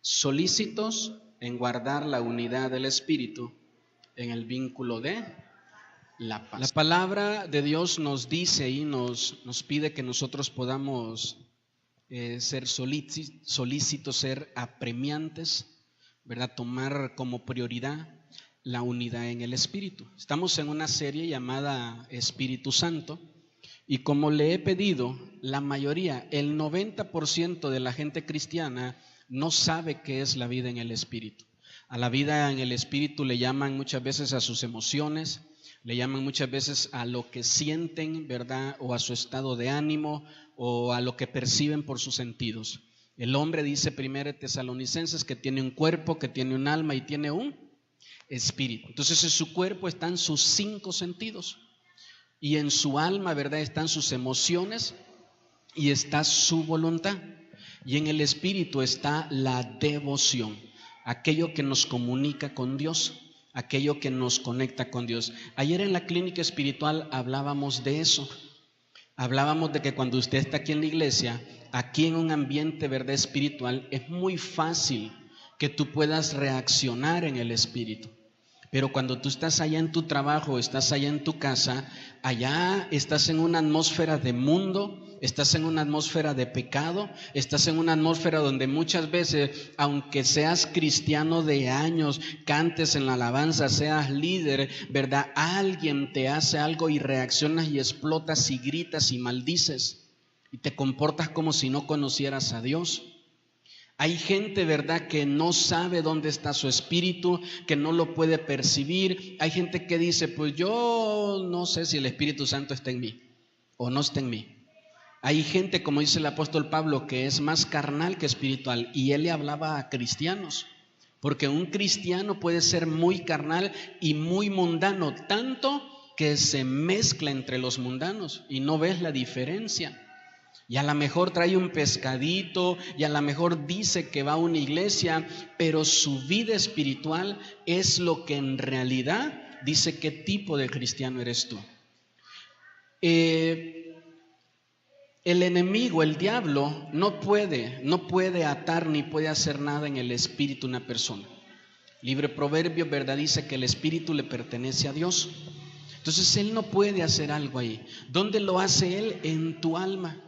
solícitos en guardar la unidad del Espíritu en el vínculo de la paz. La palabra de Dios nos dice y nos pide que nosotros podamos ser solícitos, ser apremiantes, ¿verdad? Tomar como prioridad la unidad en el Espíritu. Estamos en una serie llamada Espíritu Santo y como le he pedido, la mayoría, el 90% de la gente cristiana no sabe qué es la vida en el Espíritu. A la vida en el Espíritu le llaman muchas veces a sus emociones, le llaman muchas veces a lo que sienten, ¿verdad? O a su estado de ánimo o a lo que perciben por sus sentidos. El hombre, dice 1 Tesalonicenses, que tiene un cuerpo, que tiene un alma y tiene un espíritu. Entonces en su cuerpo están sus 5 sentidos y en su alma, ¿verdad? Están sus emociones y está su voluntad. Y en el espíritu está la devoción, aquello que nos comunica con Dios, aquello que nos conecta con Dios. Ayer en la clínica espiritual hablábamos de eso. Hablábamos de que cuando usted está aquí en la iglesia, aquí en un ambiente, ¿verdad?, espiritual, es muy fácil que tú puedas reaccionar en el espíritu. Pero cuando tú estás allá en tu trabajo, estás allá en tu casa, allá estás en una atmósfera de mundo, estás en una atmósfera de pecado, estás en una atmósfera donde muchas veces, aunque seas cristiano de años, cantes en la alabanza, seas líder, ¿verdad? Alguien te hace algo y reaccionas y explotas y gritas y maldices y te comportas como si no conocieras a Dios. Hay gente, ¿verdad?, que no sabe dónde está su espíritu, que no lo puede percibir. Hay gente que dice, pues yo no sé si el Espíritu Santo está en mí o no está en mí. Hay gente, como dice el apóstol Pablo, que es más carnal que espiritual, y él le hablaba a cristianos, porque un cristiano puede ser muy carnal y muy mundano, tanto que se mezcla entre los mundanos y no ves la diferencia. Y a lo mejor trae un pescadito y a lo mejor dice que va a una iglesia, pero su vida espiritual es lo que en realidad dice qué tipo de cristiano eres tú. El enemigo, el diablo, no puede atar ni puede hacer nada en el espíritu de una persona. Libre Proverbio, ¿verdad?, dice que el espíritu le pertenece a Dios. Entonces él no puede hacer algo ahí. ¿Dónde lo hace él? En tu alma.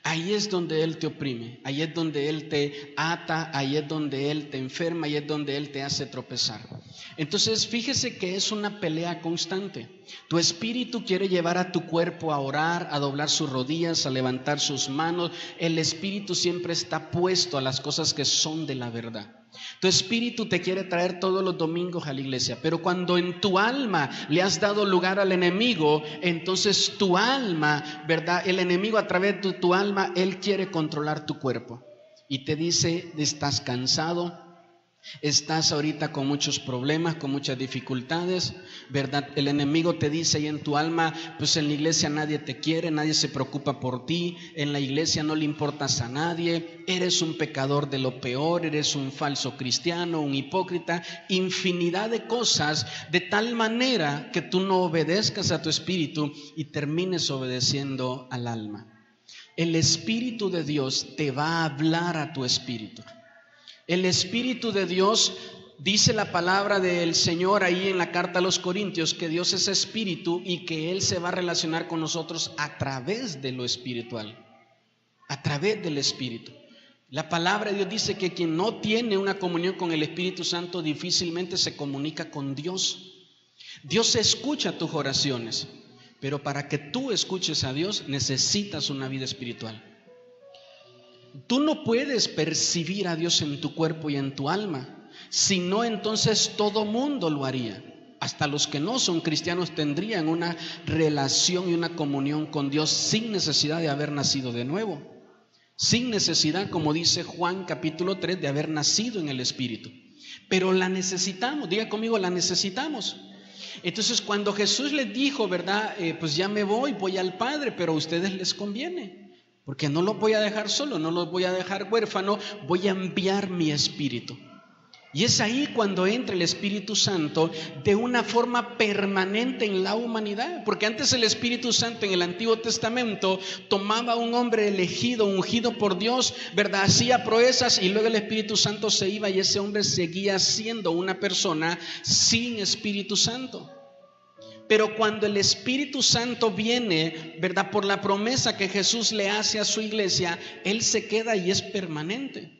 Ahí es donde Él te oprime, ahí es donde Él te ata, ahí es donde Él te enferma, ahí es donde Él te hace tropezar. Entonces fíjese que es una pelea constante. Tu espíritu quiere llevar a tu cuerpo a orar, a doblar sus rodillas, a levantar sus manos. El espíritu siempre está puesto a las cosas que son de la verdad. Tu espíritu te quiere traer todos los domingos a la iglesia, pero cuando en tu alma le has dado lugar al enemigo, entonces tu alma, ¿verdad?, el enemigo a través de tu alma, él quiere controlar tu cuerpo y te dice, estás cansado, estás ahorita con muchos problemas, con muchas dificultades, ¿verdad? El enemigo te dice ahí en tu alma, pues en la iglesia nadie te quiere, nadie se preocupa por ti, en la iglesia no le importas a nadie, eres un pecador de lo peor, eres un falso cristiano, un hipócrita, infinidad de cosas, de tal manera que tú no obedezcas a tu espíritu y termines obedeciendo al alma. El Espíritu de Dios te va a hablar a tu espíritu. El Espíritu de Dios, dice la palabra del Señor ahí en la carta a los Corintios, que Dios es espíritu y que Él se va a relacionar con nosotros a través de lo espiritual, a través del Espíritu. La palabra de Dios dice que quien no tiene una comunión con el Espíritu Santo difícilmente se comunica con Dios. Dios escucha tus oraciones, pero para que tú escuches a Dios necesitas una vida espiritual. Tú no puedes percibir a Dios en tu cuerpo y en tu alma, si no, entonces todo mundo lo haría. Hasta los que no son cristianos tendrían una relación y una comunión con Dios sin necesidad de haber nacido de nuevo, sin necesidad, como dice Juan capítulo 3, de haber nacido en el Espíritu. Pero la necesitamos, diga conmigo, la necesitamos. Entonces cuando Jesús les dijo, ¿verdad?, pues ya me voy al Padre, pero a ustedes les conviene, porque no los voy a dejar solo, no los voy a dejar huérfanos, voy a enviar mi espíritu. Y es ahí cuando entra el Espíritu Santo de una forma permanente en la humanidad. Porque antes el Espíritu Santo en el Antiguo Testamento tomaba a un hombre elegido, ungido por Dios, ¿verdad? Hacía proezas y luego el Espíritu Santo se iba y ese hombre seguía siendo una persona sin Espíritu Santo. Pero cuando el Espíritu Santo viene, ¿verdad? Por la promesa que Jesús le hace a su iglesia, Él se queda y es permanente.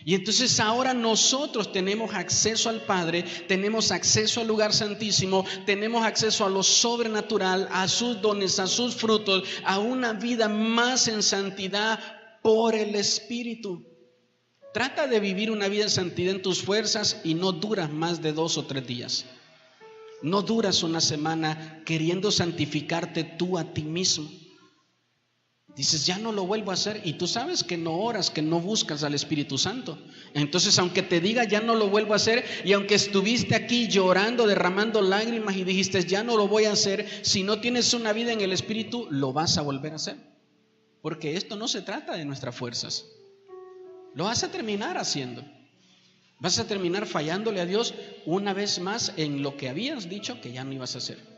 Y entonces ahora nosotros tenemos acceso al Padre, tenemos acceso al lugar santísimo, tenemos acceso a lo sobrenatural, a sus dones, a sus frutos, a una vida más en santidad por el Espíritu. Trata de vivir una vida en santidad en tus fuerzas y no duras más de 2 o 3 días. No duras una semana queriendo santificarte tú a ti mismo. Dices, ya no lo vuelvo a hacer, y tú sabes que no oras, que no buscas al Espíritu Santo. Entonces, aunque te diga ya no lo vuelvo a hacer, y aunque estuviste aquí llorando, derramando lágrimas y dijiste ya no lo voy a hacer, si no tienes una vida en el Espíritu, lo vas a volver a hacer. Porque esto no se trata de nuestras fuerzas. Lo vas a terminar haciendo. Vas a terminar fallándole a Dios una vez más en lo que habías dicho que ya no ibas a hacer.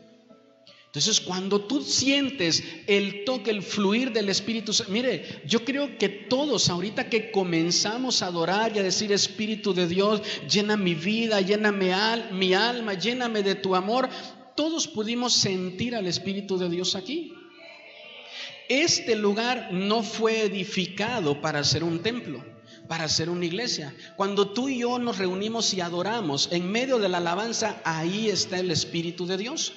Entonces, cuando tú sientes el toque, el fluir del Espíritu Santo, mire, yo creo que todos ahorita que comenzamos a adorar y a decir, Espíritu de Dios, llena mi vida, llena mi alma, lléname de tu amor, todos pudimos sentir al Espíritu de Dios aquí. Este lugar no fue edificado para ser un templo, para ser una iglesia. Cuando tú y yo nos reunimos y adoramos, en medio de la alabanza, ahí está el Espíritu de Dios.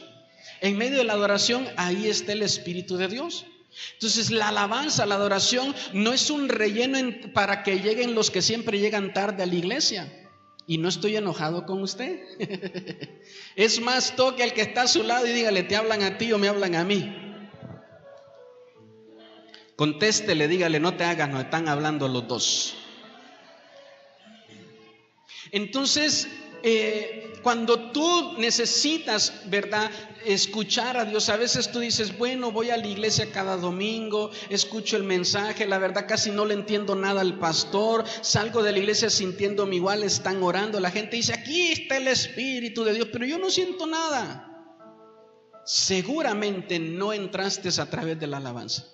En medio de la adoración, ahí está el Espíritu de Dios. Entonces la alabanza, la adoración no es un relleno para que lleguen los que siempre llegan tarde a la iglesia. Y no estoy enojado con usted. Es más, toque al que está a su lado y dígale, ¿te hablan a ti o me hablan a mí? Contéstele, dígale, no te hagas, nos están hablando los dos. Entonces, cuando tú necesitas, ¿verdad?, escuchar a Dios, a veces tú dices, bueno, voy a la iglesia cada domingo, escucho el mensaje, la verdad casi no le entiendo nada al pastor, salgo de la iglesia sintiéndome igual, están orando, la gente dice, aquí está el Espíritu de Dios, pero yo no siento nada. Seguramente no entraste a través de la alabanza.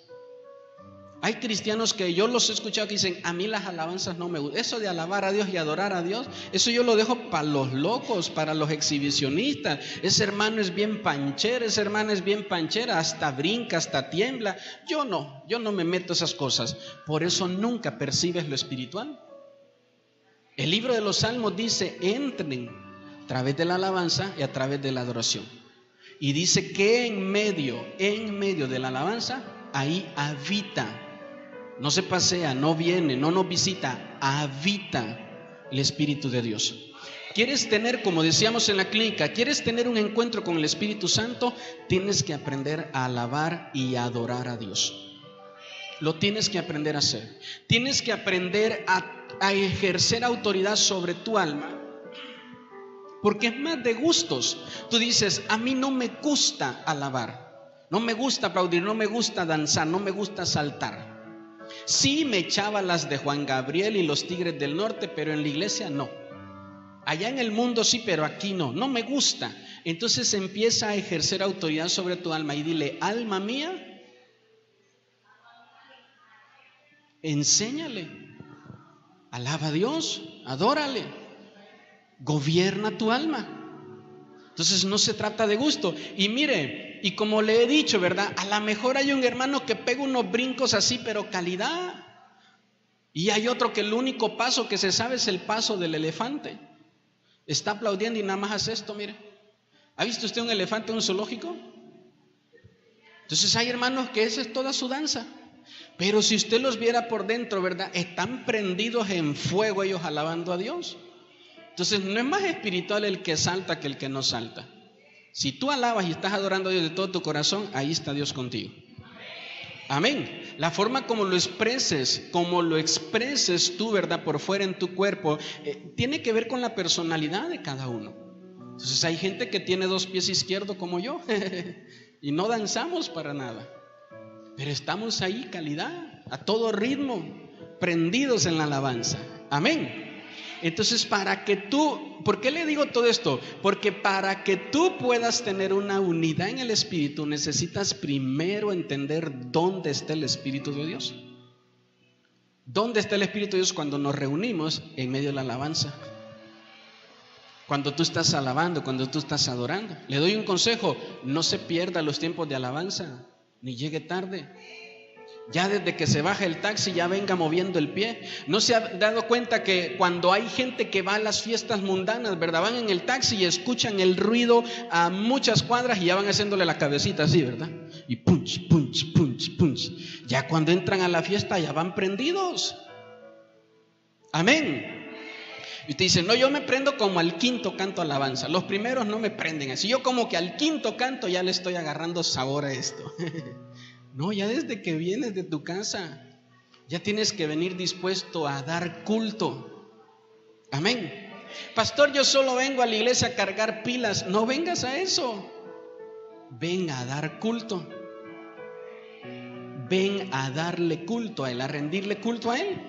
Hay cristianos que yo los he escuchado que dicen, a mí las alabanzas no me gustan. Eso de alabar a Dios y adorar a Dios, eso yo lo dejo para los locos, para los exhibicionistas. Ese hermano es bien panchero, esa hermana es bien panchera, hasta brinca, hasta tiembla. Yo no me meto a esas cosas. Por eso nunca percibes lo espiritual. El libro de los Salmos dice, entren a través de la alabanza y a través de la adoración. Y dice que en medio de la alabanza, ahí habita. No se pasea, no viene, no nos visita, habita el Espíritu de Dios. ¿Quieres tener, como decíamos en la clínica, quieres tener un encuentro con el Espíritu Santo? Tienes que aprender a alabar y a adorar a Dios. Lo tienes que aprender a hacer. Tienes que aprender a ejercer autoridad sobre tu alma. Porque es más de gustos. Tú dices, a mí no me gusta alabar, no me gusta aplaudir, no me gusta danzar, no me gusta saltar. Sí me echaba las de Juan Gabriel y los Tigres del Norte, pero en la iglesia no. Allá en el mundo sí, pero aquí no me gusta. Entonces empieza a ejercer autoridad sobre tu alma y dile, alma mía, enséñale, alaba a Dios, adórale, gobierna tu alma. Entonces no se trata de gusto. Y mire, y como le he dicho, ¿verdad? A lo mejor hay un hermano que pega unos brincos así, pero calidad. Y hay otro que el único paso que se sabe es el paso del elefante. Está aplaudiendo y nada más hace esto, mire. ¿Ha visto usted un elefante en un zoológico? Entonces hay hermanos que esa es toda su danza. Pero si usted los viera por dentro, ¿verdad? Están prendidos en fuego ellos alabando a Dios. Entonces no es más espiritual el que salta que el que no salta. Si tú alabas y estás adorando a Dios de todo tu corazón, ahí está Dios contigo. Amén. La forma como lo expreses tú, ¿verdad? Por fuera en tu cuerpo, tiene que ver con la personalidad de cada uno. Entonces hay gente que tiene 2 pies izquierdos como yo y no danzamos para nada. Pero estamos ahí, calidad, a todo ritmo, prendidos en la alabanza. Amén. Entonces, ¿por qué le digo todo esto? Porque para que tú puedas tener una unidad en el Espíritu, necesitas primero entender dónde está el Espíritu de Dios. ¿Dónde está el Espíritu de Dios? Cuando nos reunimos en medio de la alabanza. Cuando tú estás alabando, cuando tú estás adorando. Le doy un consejo: no se pierda los tiempos de alabanza, ni llegue tarde. Ya desde que se baja el taxi ya venga moviendo el pie. ¿No se ha dado cuenta que cuando hay gente que va a las fiestas mundanas, ¿verdad? Van en el taxi y escuchan el ruido a muchas cuadras y ya van haciéndole la cabecita así, ¿verdad? Y punch, punch, punch, punch. Ya cuando entran a la fiesta ya van prendidos. Amén. Y usted dice: no, yo me prendo como al quinto canto alabanza. Los primeros no me prenden así. Yo como que al quinto canto ya le estoy agarrando sabor a esto. No, ya desde que vienes de tu casa, ya tienes que venir dispuesto a dar culto. Amén. Pastor, yo solo vengo a la iglesia a cargar pilas. No vengas a eso. Ven a dar culto. Ven a darle culto a Él, a rendirle culto a Él.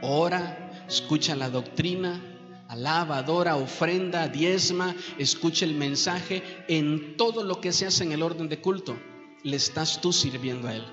Ora, escucha la doctrina, alaba, adora, ofrenda, diezma, escucha el mensaje. En todo lo que se hace en el orden de culto, le estás tú sirviendo a Él,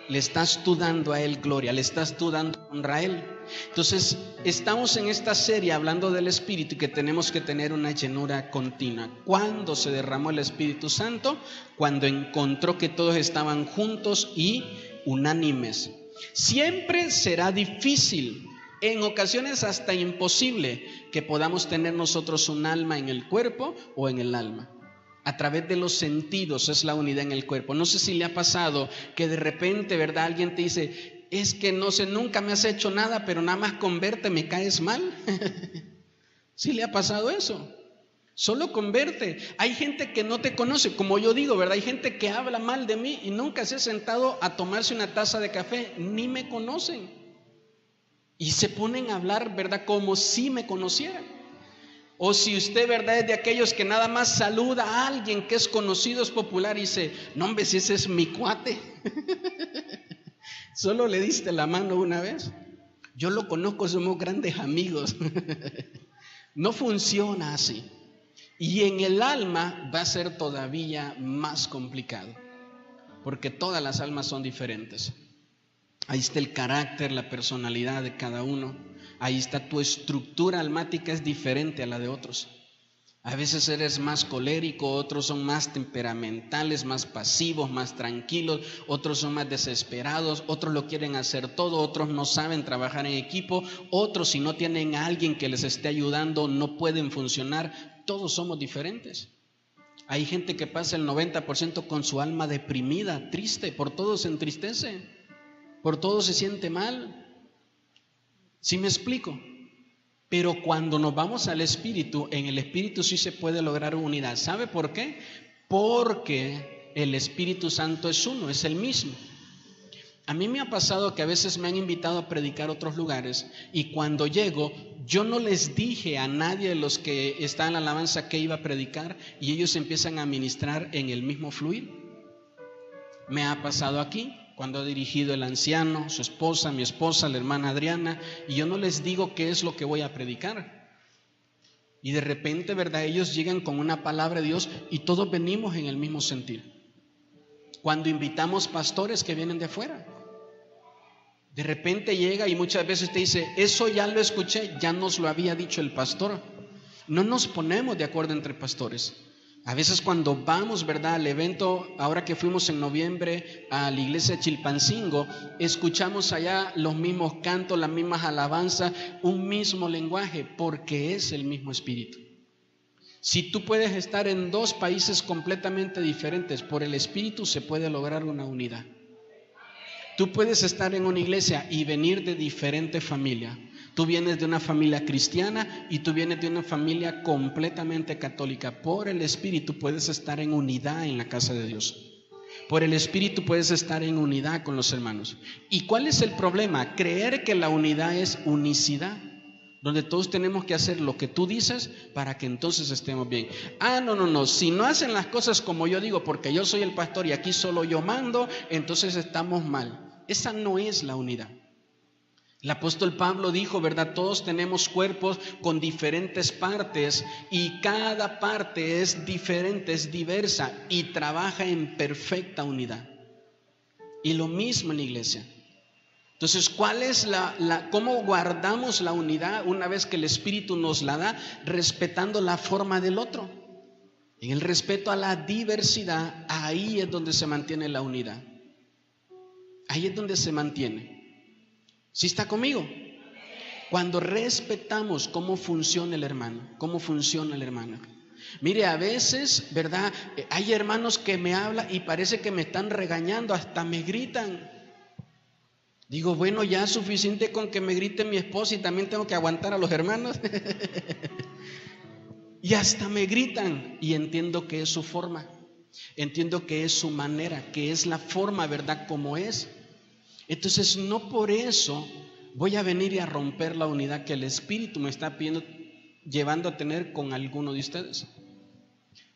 le estás tú dando a Él gloria, le estás tú dando honra a Él. Entonces estamos en esta serie hablando del Espíritu y que tenemos que tener una llenura continua. ¿Cuándo se derramó el Espíritu Santo? Cuando encontró que todos estaban juntos y unánimes. Siempre será difícil, en ocasiones hasta imposible, que podamos tener nosotros un alma en el cuerpo o en el alma. A través de los sentidos es la unidad en el cuerpo. No sé si le ha pasado que de repente, ¿verdad? Alguien te dice: es que no sé, nunca me has hecho nada, pero nada más con verte me caes mal. ¿Sí le ha pasado eso? Solo con verte. Hay gente que no te conoce, como yo digo, ¿verdad? Hay gente que habla mal de mí y nunca se ha sentado a tomarse una taza de café, ni me conocen. Y se ponen a hablar, ¿verdad? Como si me conocieran. O si usted, ¿verdad?, es de aquellos que nada más saluda a alguien que es conocido, es popular, y dice: no, hombre, si ese es mi cuate. Solo le diste la mano una vez. Yo lo conozco, somos grandes amigos. No funciona así. Y en el alma va a ser todavía más complicado, porque todas las almas son diferentes. Ahí está el carácter, la personalidad de cada uno. Ahí está tu estructura almática, es diferente a la de otros. A veces eres más colérico, otros son más temperamentales, más pasivos, más tranquilos, otros son más desesperados, otros lo quieren hacer todo, otros no saben trabajar en equipo, otros, si no tienen a alguien que les esté ayudando, no pueden funcionar. Todos somos diferentes. Hay gente que pasa el 90% con su alma deprimida, triste, por todo se entristece, por todo se siente mal. ¿Sí me explico? Pero cuando nos vamos al Espíritu, en el Espíritu sí se puede lograr unidad. ¿Sabe por qué? Porque el Espíritu Santo es uno, es el mismo. A mí me ha pasado que a veces me han invitado a predicar a otros lugares y cuando llego, yo no les dije a nadie de los que están en la alabanza que iba a predicar y ellos empiezan a ministrar en el mismo fluir. Me ha pasado aquí, cuando ha dirigido el anciano, su esposa, mi esposa, la hermana Adriana, y yo no les digo qué es lo que voy a predicar. Y de repente, ¿verdad?, ellos llegan con una palabra de Dios y todos venimos en el mismo sentir. Cuando invitamos pastores que vienen de afuera, de repente llega y muchas veces te dice: eso ya lo escuché, ya nos lo había dicho el pastor. No nos ponemos de acuerdo entre pastores. A veces cuando vamos, ¿verdad?, al evento, ahora que fuimos en noviembre a la iglesia de Chilpancingo, escuchamos allá los mismos cantos, las mismas alabanzas, un mismo lenguaje, porque es el mismo Espíritu. Si tú puedes estar en dos países completamente diferentes, por el Espíritu se puede lograr una unidad. Tú puedes estar en una iglesia y venir de diferente familia. Tú vienes de una familia cristiana y tú vienes de una familia completamente católica. Por el Espíritu puedes estar en unidad en la casa de Dios. Por el Espíritu puedes estar en unidad con los hermanos. ¿Y cuál es el problema? Creer que la unidad es unicidad, donde todos tenemos que hacer lo que tú dices para que entonces estemos bien. No, si no hacen las cosas como yo digo, porque yo soy el pastor y aquí solo yo mando, entonces estamos mal. Esa no es la unidad. El apóstol Pablo dijo, ¿verdad? Todos tenemos cuerpos con diferentes partes y cada parte es diferente, es diversa y trabaja en perfecta unidad. Y lo mismo en la iglesia. Entonces, ¿cuál es cómo guardamos la unidad una vez que el Espíritu nos la da? Respetando la forma del otro. En el respeto a la diversidad, ahí es donde se mantiene la unidad. Ahí es donde se mantiene. ¿Sí está conmigo? Cuando respetamos cómo funciona el hermano, cómo funciona el hermano. Mire, a veces, ¿verdad? Hay hermanos que me hablan y parece que me están regañando, hasta me gritan. Digo, bueno, ya es suficiente con que me grite mi esposa y también tengo que aguantar a los hermanos. Y hasta me gritan y entiendo que es su forma, entiendo que es su manera, que es la forma, ¿verdad? Como es. Entonces, no por eso voy a venir y a romper la unidad que el Espíritu me está pidiendo, llevando a tener con alguno de ustedes.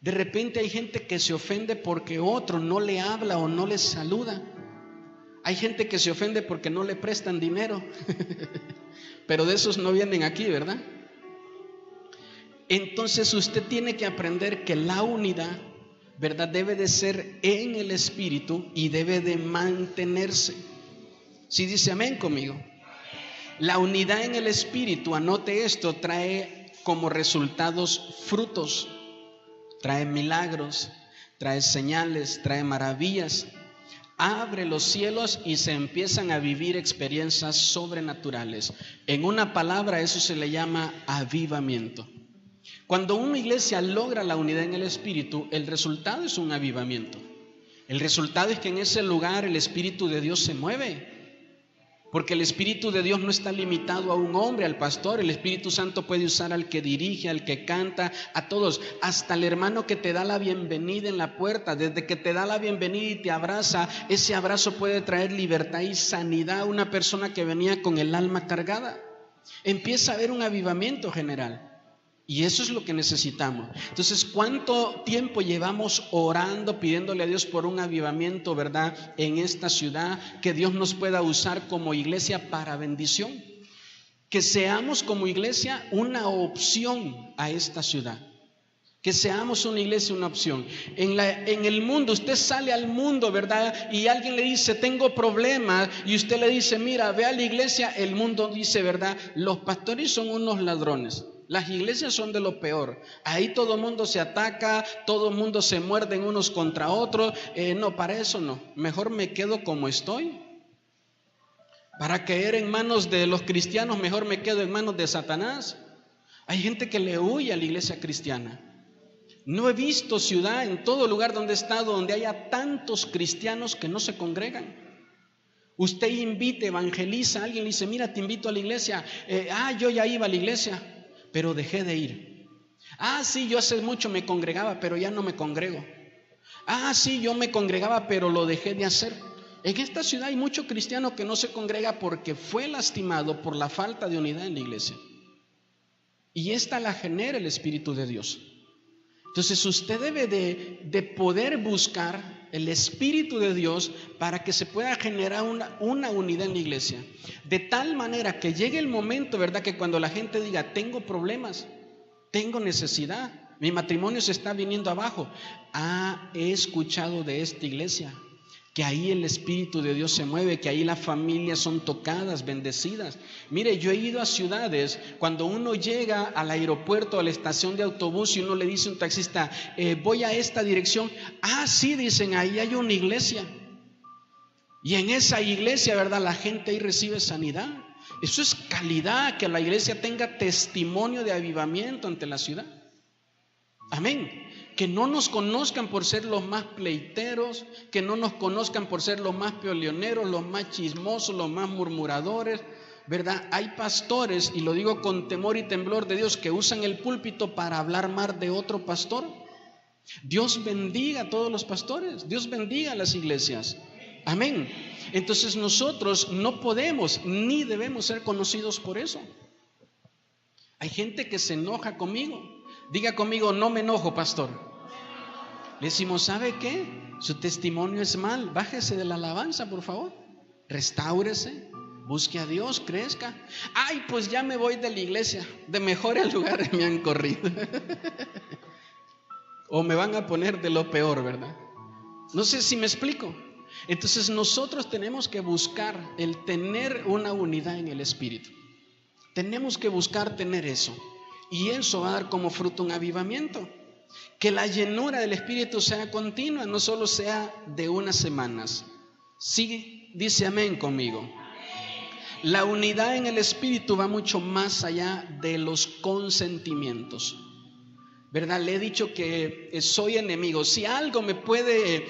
De repente hay gente que se ofende porque otro no le habla o no le saluda. Hay gente que se ofende porque no le prestan dinero. Pero de esos no vienen aquí, ¿verdad? Entonces usted tiene que aprender que la unidad, ¿verdad? Debe de ser en el Espíritu y debe de mantenerse. ¿Sí dice amén conmigo? La unidad en el Espíritu, anote esto, trae como resultados frutos, trae milagros, trae señales, trae maravillas. Abre los cielos y se empiezan a vivir experiencias sobrenaturales. En una palabra, eso se le llama avivamiento. Cuando una iglesia logra la unidad en el Espíritu, el resultado es un avivamiento. El resultado es que en ese lugar el Espíritu de Dios se mueve. Porque el Espíritu de Dios no está limitado a un hombre, al pastor. El Espíritu Santo puede usar al que dirige, al que canta, a todos. Hasta el hermano que te da la bienvenida en la puerta. Desde que te da la bienvenida y te abraza, ese abrazo puede traer libertad y sanidad a una persona que venía con el alma cargada. Empieza a haber un avivamiento general. Y eso es lo que necesitamos. Entonces, ¿cuánto tiempo llevamos orando, pidiéndole a Dios por un avivamiento, ¿verdad? En esta ciudad, que Dios nos pueda usar como iglesia para bendición. Que seamos como iglesia una opción a esta ciudad. Que seamos una iglesia, una opción. En el mundo, usted sale al mundo, ¿verdad? Y alguien le dice, tengo problemas. Y usted le dice, mira, ve a la iglesia. El mundo dice, ¿verdad? Los pastores son unos ladrones. Las iglesias son de lo peor. Ahí todo el mundo se ataca, todo el mundo se muerden unos contra otros. No, para eso no. Mejor me quedo como estoy. Para caer en manos de los cristianos, mejor me quedo en manos de Satanás. Hay gente que le huye a la iglesia cristiana. No he visto ciudad en todo lugar donde he estado donde haya tantos cristianos que no se congregan. Usted invita, evangeliza, alguien le dice, mira, te invito a la iglesia. Yo ya iba a la iglesia, pero dejé de ir. Sí, yo hace mucho me congregaba, pero ya no me congrego. Sí, yo me congregaba, pero lo dejé de hacer. En esta ciudad hay mucho cristiano que no se congrega porque fue lastimado por la falta de unidad en la iglesia. Y esta la genera el Espíritu de Dios. Entonces usted debe de poder buscar el Espíritu de Dios para que se pueda generar una unidad en la iglesia. De tal manera que llegue el momento, ¿verdad? Que cuando la gente diga, tengo problemas, tengo necesidad, mi matrimonio se está viniendo abajo. He escuchado de esta iglesia, que ahí el Espíritu de Dios se mueve, que ahí las familias son tocadas, bendecidas. Mire, yo he ido a ciudades, cuando uno llega al aeropuerto, a la estación de autobús y uno le dice a un taxista, voy a esta dirección. Sí, dicen, ahí hay una iglesia. Y en esa iglesia, ¿verdad? La gente ahí recibe sanidad. Eso es calidad, que la iglesia tenga testimonio de avivamiento ante la ciudad. Amén. Que no nos conozcan por ser los más pleiteros, que no nos conozcan por ser los más peleoneros, los más chismosos, los más murmuradores, ¿verdad? Hay pastores, y lo digo con temor y temblor de Dios, que usan el púlpito para hablar mal de otro pastor. Dios bendiga a todos los pastores, Dios bendiga a las iglesias. Amén. Entonces nosotros no podemos ni debemos ser conocidos por eso. Hay gente que se enoja conmigo. Diga conmigo, no me enojo, pastor. Le decimos, ¿sabe qué? Su testimonio es mal. Bájese de la alabanza, por favor. Restáurese. busque a Dios, crezca. Ay, pues ya me voy de la iglesia, de mejores lugares me han corrido. O me van a poner de lo peor, ¿verdad? No sé si me explico. Entonces nosotros tenemos que buscar el tener una unidad en el Espíritu. Tenemos que buscar tener eso. Y eso va a dar como fruto un avivamiento. Que la llenura del Espíritu sea continua, no solo sea de unas semanas. Sí, dice amén conmigo. La unidad en el Espíritu va mucho más allá de los consentimientos, ¿verdad? Le he dicho que soy enemigo. Si algo me puede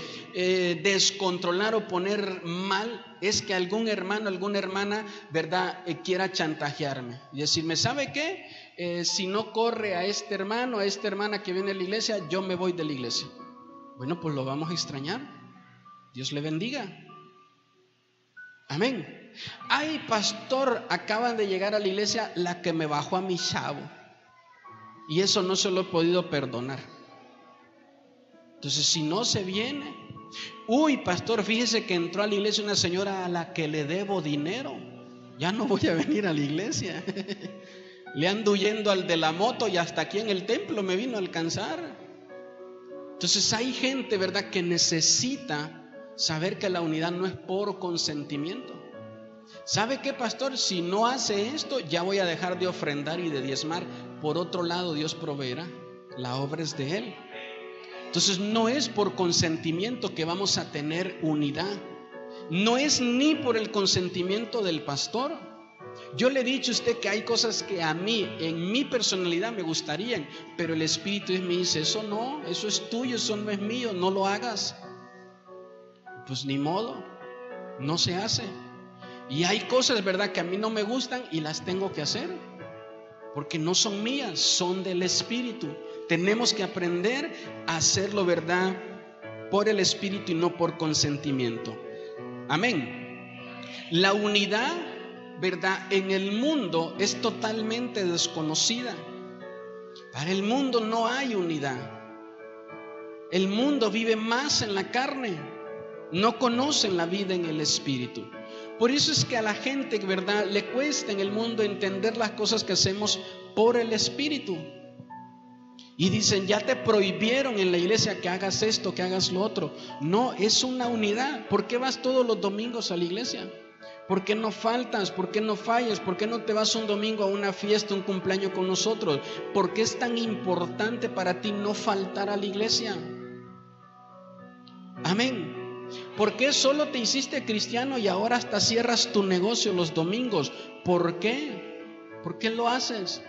descontrolar o poner mal, es que algún hermano, alguna hermana, ¿verdad? Quiera chantajearme y decirme, ¿sabe qué? Si no corre a este hermano, a esta hermana que viene a la iglesia, yo me voy de la iglesia. Bueno, pues lo vamos a extrañar. Dios le bendiga. Amén. Ay, pastor, acaban de llegar a la iglesia la que me bajó a mi chavo. Y eso no se lo he podido perdonar. Entonces, si no se viene. Uy, pastor, fíjese que entró a la iglesia una señora a la que le debo dinero. Ya no voy a venir a la iglesia. Le ando huyendo al de la moto y hasta aquí en el templo me vino a alcanzar. Entonces hay gente, ¿verdad?, que necesita saber que la unidad no es por consentimiento. ¿Sabe qué, pastor? Si no hace esto, ya voy a dejar de ofrendar y de diezmar. Por otro lado, Dios proveerá. La obra es de Él. Entonces no es por consentimiento que vamos a tener unidad. No es ni por el consentimiento del pastor. Yo le he dicho a usted que hay cosas que a mí, en mi personalidad, me gustarían, pero el Espíritu me dice, eso no, eso es tuyo, eso no es mío, no lo hagas. Pues ni modo, no se hace. Y hay cosas, ¿verdad?, que a mí no me gustan y las tengo que hacer, porque no son mías, son del Espíritu. Tenemos que aprender a hacerlo, ¿verdad?, por el Espíritu y no por consentimiento. Amén. La unidad, ¿verdad?, en el mundo es totalmente desconocida. Para el mundo no hay unidad. El mundo vive más en la carne. No conocen la vida en el Espíritu. Por eso es que a la gente, ¿verdad?, le cuesta en el mundo entender las cosas que hacemos por el Espíritu. Y dicen, ya te prohibieron en la iglesia que hagas esto, que hagas lo otro. No, es una unidad. ¿Por qué vas todos los domingos a la iglesia? ¿Por qué no faltas? ¿Por qué no fallas? ¿Por qué no te vas un domingo a una fiesta, un cumpleaños con nosotros? ¿Por qué es tan importante para ti no faltar a la iglesia? Amén. ¿Por qué solo te hiciste cristiano y ahora hasta cierras tu negocio los domingos? ¿Por qué? ¿Por qué lo haces?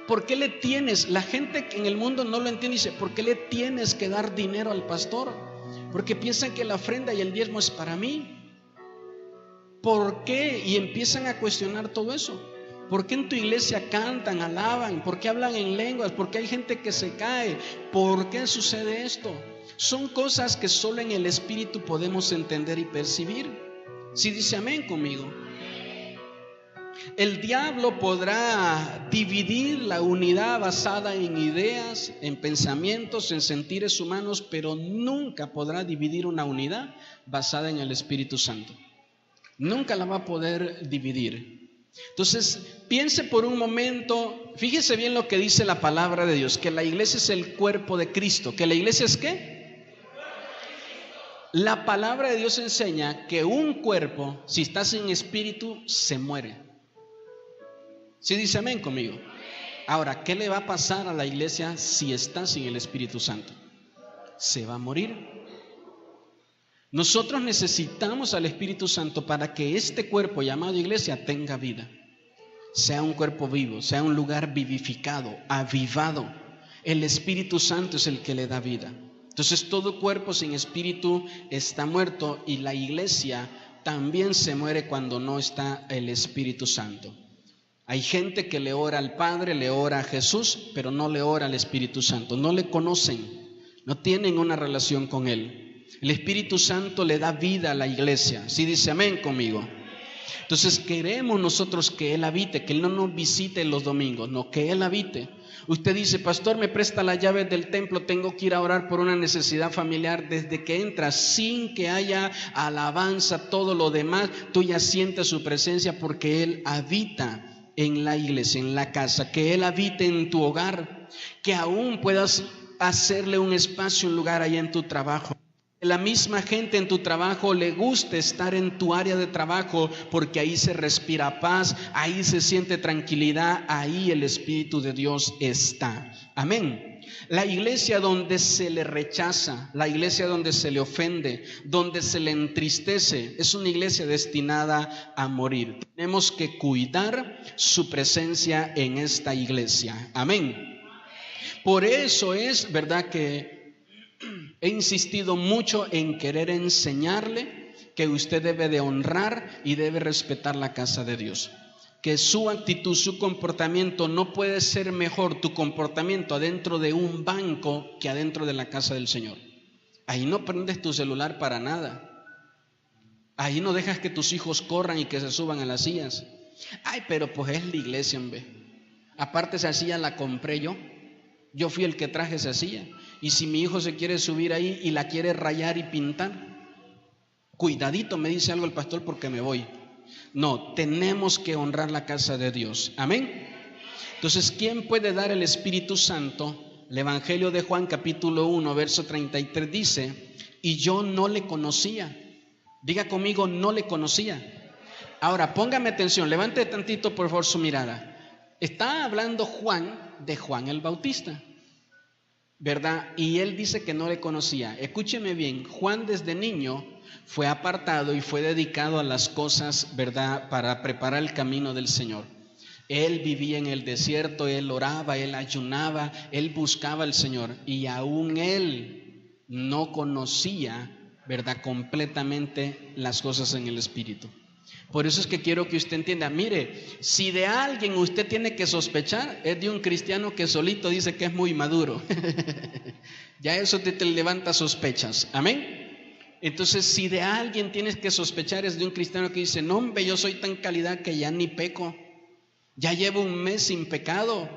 ¿Por qué le tienes? La gente que en el mundo no lo entiende, dice, ¿por qué le tienes que dar dinero al pastor? Porque piensan que la ofrenda y el diezmo es para mí. ¿Por qué? Y empiezan a cuestionar todo eso. ¿Por qué en tu iglesia cantan, alaban? ¿Por qué hablan en lenguas? ¿Por qué hay gente que se cae? ¿Por qué sucede esto? Son cosas que solo en el Espíritu podemos entender y percibir. Si dice amén conmigo. El diablo podrá dividir la unidad basada en ideas, en pensamientos, en sentires humanos, pero nunca podrá dividir una unidad basada en el Espíritu Santo. Nunca la va a poder dividir. Entonces, piense por un momento, fíjese bien lo que dice la palabra de Dios, que la iglesia es el cuerpo de Cristo. ¿Que la iglesia es qué? La palabra de Dios enseña que un cuerpo, si está sin espíritu, se muere. ¿Sí dice amén conmigo? Ahora, ¿qué le va a pasar a la iglesia si está sin el Espíritu Santo? Se va a morir. Nosotros necesitamos al Espíritu Santo para que este cuerpo llamado iglesia tenga vida. Sea un cuerpo vivo, sea un lugar vivificado, avivado. El Espíritu Santo es el que le da vida. Entonces todo cuerpo sin espíritu está muerto y la iglesia también se muere cuando no está el Espíritu Santo. Hay gente que le ora al Padre, le ora a Jesús, pero no le ora al Espíritu Santo. No le conocen, no tienen una relación con Él. El Espíritu Santo le da vida a la iglesia. ¿Sí dice amén conmigo? Entonces queremos nosotros que Él habite, que Él no nos visite los domingos, no, que Él habite. Usted dice, pastor, me presta las llaves del templo, tengo que ir a orar por una necesidad familiar. Desde que entras, sin que haya alabanza, todo lo demás, tú ya sientes su presencia porque Él habita en la iglesia, en la casa, que Él habite en tu hogar, que aún puedas hacerle un espacio, un lugar ahí en tu trabajo. La misma gente en tu trabajo le gusta estar en tu área de trabajo porque ahí se respira paz, ahí se siente tranquilidad, ahí el Espíritu de Dios está. Amén. La iglesia donde se le rechaza, la iglesia donde se le ofende, donde se le entristece, es una iglesia destinada a morir. Tenemos que cuidar su presencia en esta iglesia. Amén. Por eso es verdad que he insistido mucho en querer enseñarle que usted debe de honrar y debe respetar la casa de Dios. Que su actitud, su comportamiento no puede ser mejor tu comportamiento adentro de un banco que adentro de la casa del Señor. Ahí no prendes tu celular para nada. Ahí no dejas que tus hijos corran y que se suban a las sillas. Ay, pero pues es la iglesia, hombre. Aparte esa silla la compré yo. Yo fui el que traje esa silla. Y si mi hijo se quiere subir ahí y la quiere rayar y pintar, cuidadito, me dice algo el pastor porque me voy. No, tenemos que honrar la casa de Dios. Amén. Entonces, ¿quién puede dar el Espíritu Santo? El Evangelio de Juan capítulo 1, verso 33 dice, y yo no le conocía. Diga conmigo, no le conocía. Ahora, póngame atención, levante tantito por favor su mirada. Está hablando Juan de Juan el Bautista, ¿verdad? Y él dice que no le conocía. Escúcheme bien, Juan desde niño fue apartado y fue dedicado a las cosas, ¿verdad?, para preparar el camino del Señor. Él vivía en el desierto, él oraba, él ayunaba, él buscaba al Señor y aún él no conocía, ¿verdad?, completamente las cosas en el Espíritu. Por eso es que quiero que usted entienda, mire, si de alguien usted tiene que sospechar, es de un cristiano que solito dice que es muy maduro. Ya eso te levanta sospechas, amén. Entonces, si de alguien tienes que sospechar, es de un cristiano que dice, no hombre, yo soy tan calidad que ya ni peco, ya llevo un mes sin pecado.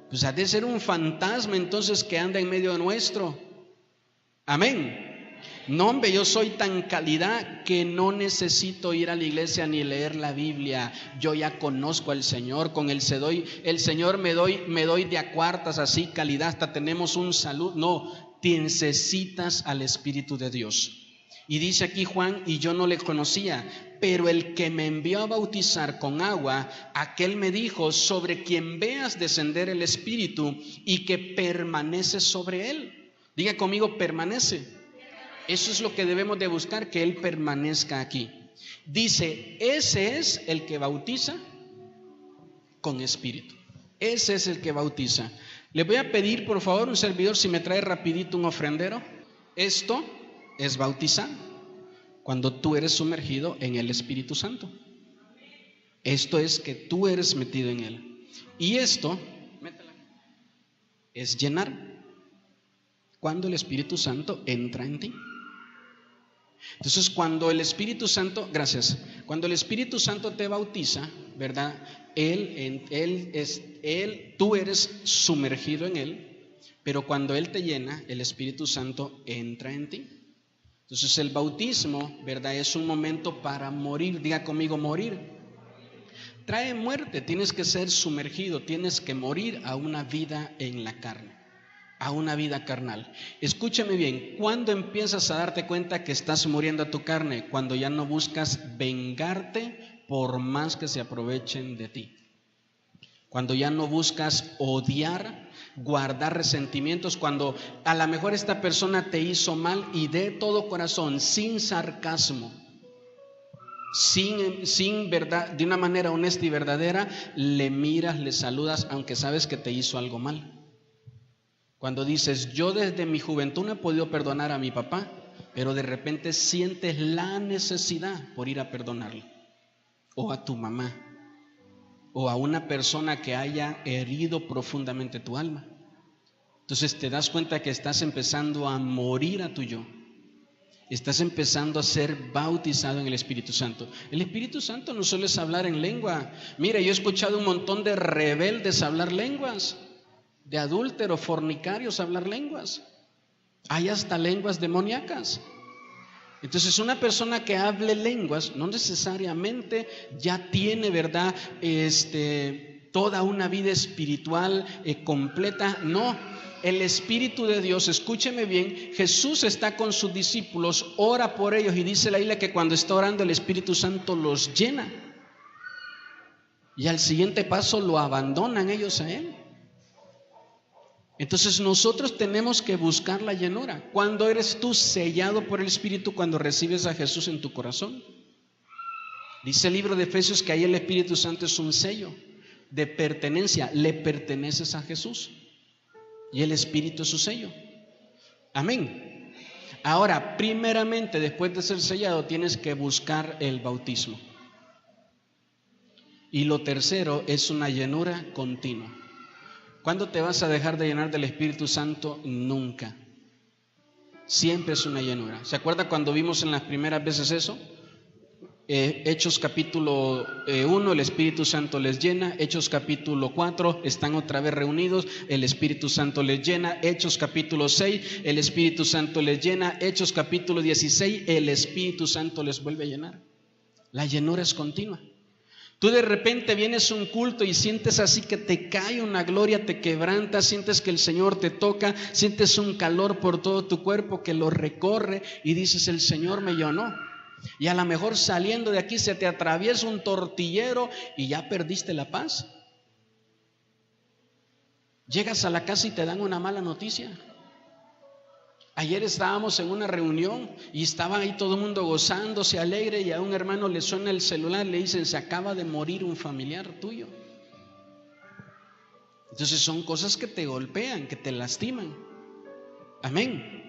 Pues ha de ser un fantasma entonces que anda en medio nuestro, amén. No, hombre, yo soy tan calidad que no necesito ir a la iglesia ni leer la Biblia. Yo ya conozco al Señor, con el Señor me doy de a cuartas, así calidad, hasta tenemos un salud. No, te necesitas al Espíritu de Dios. Y dice aquí Juan, y yo no le conocía, pero el que me envió a bautizar con agua, aquel me dijo, sobre quien veas descender el Espíritu y que permanece sobre él. Diga conmigo, permanece. Eso es lo que debemos de buscar, que Él permanezca aquí. Dice, ese es el que bautiza con Espíritu. Ese es el que bautiza. Le voy a pedir, por favor, un servidor, si me trae rapidito un ofrendero. Esto es bautizar cuando tú eres sumergido en el Espíritu Santo. Esto es que tú eres metido en Él. Y esto es llenar cuando el Espíritu Santo entra en ti. Entonces, cuando el Espíritu Santo, cuando el Espíritu Santo te bautiza, ¿verdad? Tú eres sumergido en Él, pero cuando Él te llena, el Espíritu Santo entra en ti. Entonces, el bautismo, ¿verdad?, es un momento para morir. Diga conmigo, morir. Trae muerte, tienes que ser sumergido, tienes que morir a una vida en la carne, a una vida carnal. Escúchame bien, ¿cuándo empiezas a darte cuenta que estás muriendo a tu carne? Cuando ya no buscas vengarte por más que se aprovechen de ti. Cuando ya no buscas odiar, guardar resentimientos, cuando a lo mejor esta persona te hizo mal y de todo corazón, sin sarcasmo, sin verdad, de una manera honesta y verdadera, le miras, le saludas, aunque sabes que te hizo algo mal. Cuando dices, yo desde mi juventud no he podido perdonar a mi papá, pero de repente sientes la necesidad por ir a perdonarle, o a tu mamá, o a una persona que haya herido profundamente tu alma. Entonces te das cuenta que estás empezando a morir a tu yo. Estás empezando a ser bautizado en el Espíritu Santo. El Espíritu Santo no solo es hablar en lengua. Mira, yo he escuchado un montón de rebeldes hablar lenguas, de adúlteros, fornicarios hablar lenguas. Hay hasta lenguas demoníacas. Entonces, una persona que hable lenguas no necesariamente ya tiene, ¿verdad?, toda una vida espiritual completa. No, el Espíritu de Dios, escúcheme bien, Jesús está con sus discípulos, ora por ellos y dice la Biblia que cuando está orando el Espíritu Santo los llena. Y al siguiente paso lo abandonan ellos a Él. Entonces nosotros tenemos que buscar la llenura. ¿Cuándo eres tú sellado por el Espíritu? Cuando recibes a Jesús en tu corazón. Dice el libro de Efesios que ahí el Espíritu Santo es un sello de pertenencia. Le perteneces a Jesús y el Espíritu es su sello. Amén. Ahora, primeramente, después de ser sellado, tienes que buscar el bautismo. Y lo tercero es una llenura continua. ¿Cuándo te vas a dejar de llenar del Espíritu Santo? Nunca. Siempre es una llenura. ¿Se acuerda cuando vimos en las primeras veces eso? Hechos capítulo 1, el Espíritu Santo les llena. Hechos capítulo 4, están otra vez reunidos, el Espíritu Santo les llena. Hechos capítulo 6, el Espíritu Santo les llena. Hechos capítulo 16, el Espíritu Santo les vuelve a llenar. La llenura es continua. Tú de repente vienes a un culto y sientes así que te cae una gloria, te quebranta, sientes que el Señor te toca, sientes un calor por todo tu cuerpo que lo recorre y dices, el Señor me llenó. Y a lo mejor saliendo de aquí se te atraviesa un tortillero y ya perdiste la paz. Llegas a la casa y te dan una mala noticia. Ayer estábamos en una reunión y estaba ahí todo el mundo gozándose, alegre, y a un hermano le suena el celular, le dicen, se acaba de morir un familiar tuyo. Entonces son cosas que te golpean, que te lastiman. Amén.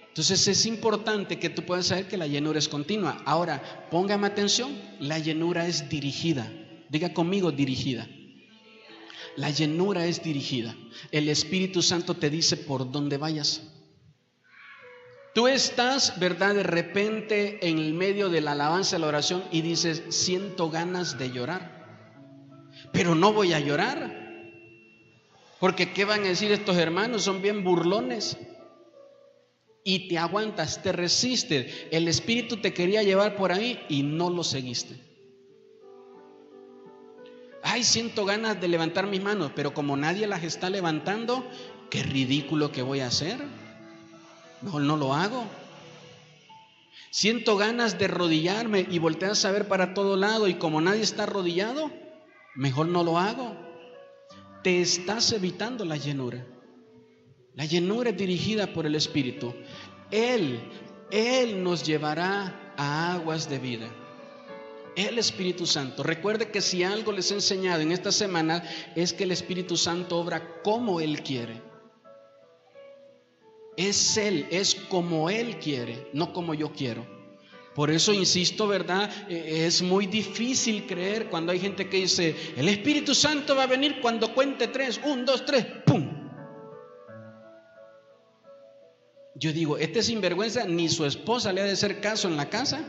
Entonces es importante que tú puedas saber que la llenura es continua. Ahora, póngame atención, la llenura es dirigida. Diga conmigo, dirigida. La llenura es dirigida. El Espíritu Santo te dice por dónde vayas. Tú estás, ¿verdad?, de repente en el medio de la alabanza, de la oración, y dices, siento ganas de llorar, pero no voy a llorar, porque ¿qué van a decir estos hermanos? Son bien burlones. Y te aguantas, te resistes. El Espíritu te quería llevar por ahí y no lo seguiste. Ay, siento ganas de levantar mis manos, pero como nadie las está levantando, qué ridículo que voy a hacer. Mejor no lo hago. Siento ganas de arrodillarme y volteas a ver para todo lado y como nadie está arrodillado, mejor no lo hago. Te estás evitando la llenura. La llenura es dirigida por el Espíritu. Él nos llevará a aguas de vida. El Espíritu Santo. Recuerde que si algo les he enseñado en esta semana es que el Espíritu Santo obra como Él quiere. Es Él, es como Él quiere, no como yo quiero. Por eso insisto, ¿verdad? Es muy difícil creer cuando hay gente que dice, el Espíritu Santo va a venir cuando cuente 3, 1, 2, 3, ¡pum! Yo digo, este sinvergüenza ni su esposa le ha de hacer caso en la casa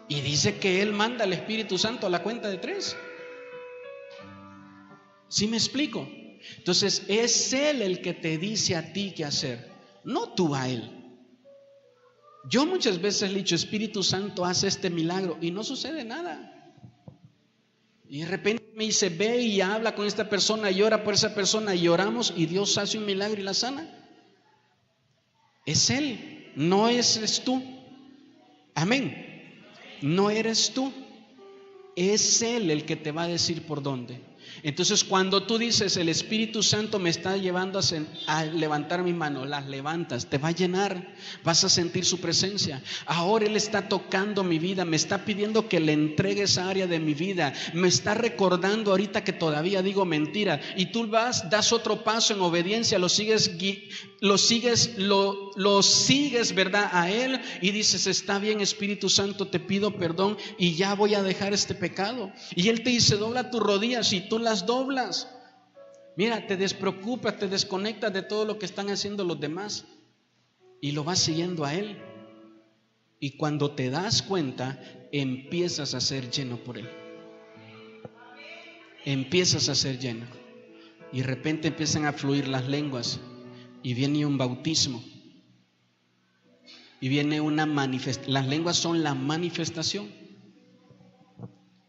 y dice que él manda al Espíritu Santo a la cuenta de 3. ¿Sí me explico? Entonces es Él el que te dice a ti qué hacer, no tú a Él. Yo muchas veces he dicho, Espíritu Santo, haz este milagro y no sucede nada. Y de repente me dice, ve y habla con esta persona y ora por esa persona y oramos y Dios hace un milagro y la sana. Es Él, no eres tú. Amén. No eres tú. Es Él el que te va a decir por dónde. Entonces cuando tú dices, el Espíritu Santo me está llevando a levantar mi mano, las levantas, te va a llenar, vas a sentir su presencia. Ahora Él está tocando mi vida, me está pidiendo que le entregue esa área de mi vida, me está recordando ahorita que todavía digo mentira, y tú vas, das otro paso en obediencia, lo sigues, ¿verdad? A Él y dices, está bien, Espíritu Santo, te pido perdón y ya voy a dejar este pecado. Y Él te dice, dobla tus rodillas, y tú las doblas. Mira, te despreocupas, te desconectas de todo lo que están haciendo los demás y lo vas siguiendo a Él. Y cuando te das cuenta, empiezas a ser lleno por Él. Empiezas a ser lleno. Y de repente empiezan a fluir las lenguas. Y viene un bautismo. Y viene una manifestación. Las lenguas son la manifestación.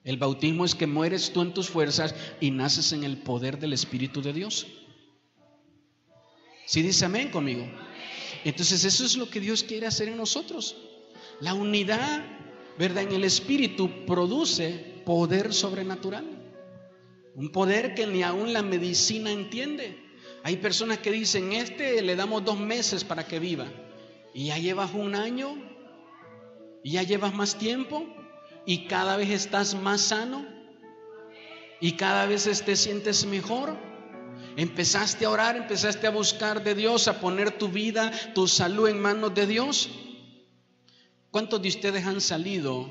El bautismo es que mueres tú en tus fuerzas y naces en el poder del Espíritu de Dios. ¿Sí dice amén conmigo? Entonces eso es lo que Dios quiere hacer en nosotros. La unidad, ¿verdad?, en el Espíritu produce poder sobrenatural. Un poder que ni aún la medicina entiende. Hay personas que dicen, le damos 2 meses para que viva. Y ya llevas 1 año. Y ya llevas más tiempo. Y cada vez estás más sano. Y cada vez te sientes mejor. Empezaste a orar, empezaste a buscar de Dios, a poner tu vida, tu salud en manos de Dios. ¿Cuántos de ustedes han salido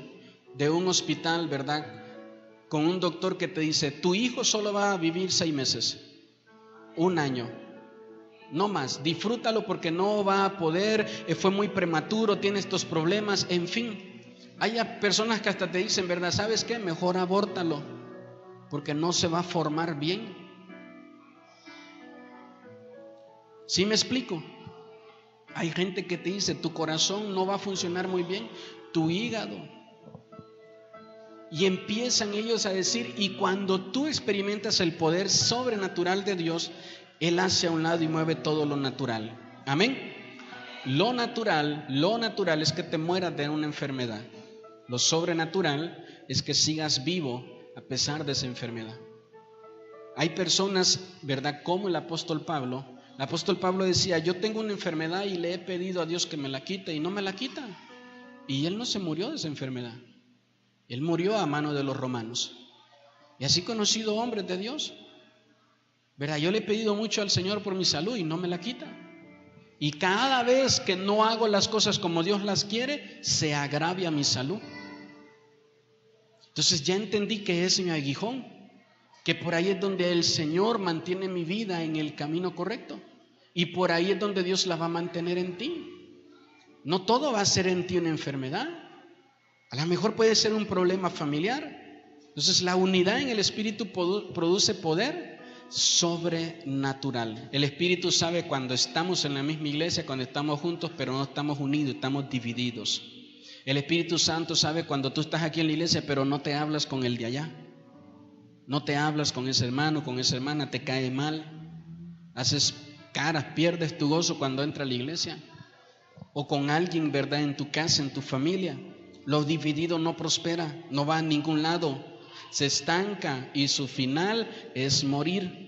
de un hospital, verdad, con un doctor que te dice, tu hijo solo va a vivir 6 meses, 1 año, no más, disfrútalo porque no va a poder, fue muy prematuro, tiene estos problemas, en fin? Hay personas que hasta te dicen, verdad, ¿sabes qué? Mejor abórtalo porque no se va a formar bien. ¿Sí me explico? Hay gente que te dice, tu corazón no va a funcionar muy bien, tu hígado. Y empiezan ellos a decir, y cuando tú experimentas el poder sobrenatural de Dios, Él hace a un lado y mueve todo lo natural. Amén. Lo natural es que te mueras de una enfermedad. Lo sobrenatural es que sigas vivo a pesar de esa enfermedad. Hay personas, ¿verdad?, como el apóstol Pablo. El apóstol Pablo decía, yo tengo una enfermedad y le he pedido a Dios que me la quite y no me la quita. Y él no se murió de esa enfermedad. Él murió a mano de los romanos. Y así he conocido hombres de Dios. ¿Verdad? Yo le he pedido mucho al Señor por mi salud y no me la quita. Y cada vez que no hago las cosas como Dios las quiere, se agravia mi salud. Entonces ya entendí que es mi aguijón, que por ahí es donde el Señor mantiene mi vida en el camino correcto. Y por ahí es donde Dios la va a mantener en ti. No todo va a ser en ti una enfermedad. A lo mejor puede ser un problema familiar. Entonces la unidad en el Espíritu produce poder sobrenatural. El Espíritu sabe cuando estamos en la misma iglesia, cuando estamos juntos, pero no estamos unidos, estamos divididos. El Espíritu Santo sabe cuando tú estás aquí en la iglesia, pero no te hablas con el de allá. No te hablas con ese hermano, con esa hermana, te cae mal. Haces caras, pierdes tu gozo cuando entra a la iglesia. O con alguien, ¿verdad?, en tu casa, en tu familia. Lo dividido no prospera, no va a ningún lado. Se estanca y su final es morir.